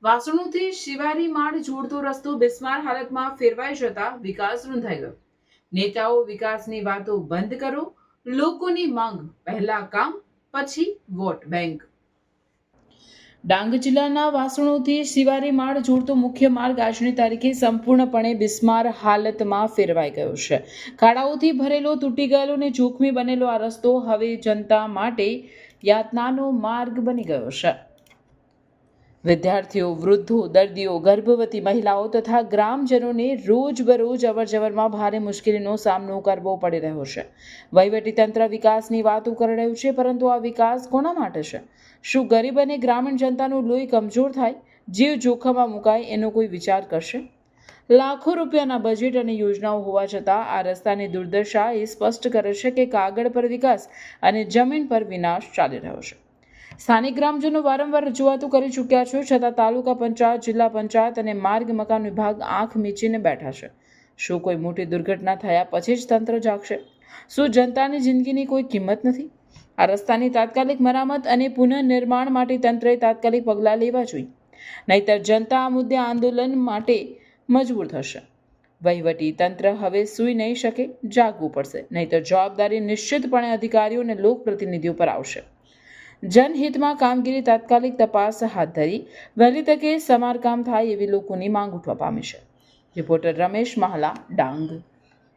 વાસણોથી શિવારી માળ જોડતો રસ્તો બિસ્માર હાલતમાં ફેરવાઈ જતા વિકાસ રૂંધાઈ ગયો। નેતાઓ વિકાસની વાતો બંધ કરો, લોકોની માંગ, પહેલા કામ પછી વોટ બેંક। ડાંગ જિલ્લાના વાસણોથી શિવારી માળ જોડતો મુખ્ય માર્ગ આજની તારીખે સંપૂર્ણપણે બિસ્માર હાલતમાં ફેરવાઈ ગયો છે। ખાડાઓથી ભરેલો, તૂટી ગયેલો અને જોખમી બનેલો આ રસ્તો હવે જનતા માટે યાતનાનો માર્ગ બની ગયો છે। વિદ્યાર્થીઓ, વૃદ્ધો, દર્દીઓ, ગર્ભવતી મહિલાઓ તથા ગ્રામજનોને રોજબરોજ અવરજવરમાં ભારે મુશ્કેલીનો સામનો કરવો પડી રહ્યો છે। વહીવટીતંત્ર વિકાસની વાતો કરી રહ્યું છે, પરંતુ આ વિકાસ કોના માટે છે? શું ગરીબ અને ગ્રામીણ જનતાનું લોહી કમજોર થાય, જીવ જોખમમાં મુકાય એનો કોઈ વિચાર કરશે? લાખો રૂપિયાના બજેટ અને યોજનાઓ હોવા છતાં આ રસ્તાની દુર્દશા એ સ્પષ્ટ કરે છે કે કાગળ પર વિકાસ અને જમીન પર વિનાશ ચાલી રહ્યો છે। સ્થાનિક ગ્રામજનો વારંવાર રજૂઆતો કરી ચૂક્યા છે, છતાં તાલુકા પંચાયત, જિલ્લા પંચાયત અને માર્ગ મકાન વિભાગ આંખ મીચીને બેઠા છે। શું કોઈ મોટી દુર્ઘટના થયા પછી જ તંત્ર જાગશે? શું જનતાની જિંદગીની કોઈ કિંમત નથી? આ રસ્તાની તાત્કાલિક મરામત અને પુનઃનિર્માણ માટે તંત્રએ તાત્કાલિક પગલાં લેવા જોઈએ, નહીંતર જનતા આ મુદ્દે આંદોલન માટે મજબૂર થશે। વહીવટી તંત્ર હવે સૂઈ નહીં શકે, જાગવું પડશે, નહીંતર જવાબદારી નિશ્ચિતપણે અધિકારીઓ અને લોકપ્રતિનિધિઓ પર આવશે। જનહિતમાં કામગીરી તાત્કાલિક તપાસ હાથ ધરી વહેલી તકે સમારકામ થાય એવી લોકોની માંગ ઉઠવા પામી છે। રિપોર્ટર રમેશ મહાલા, ડાંગ।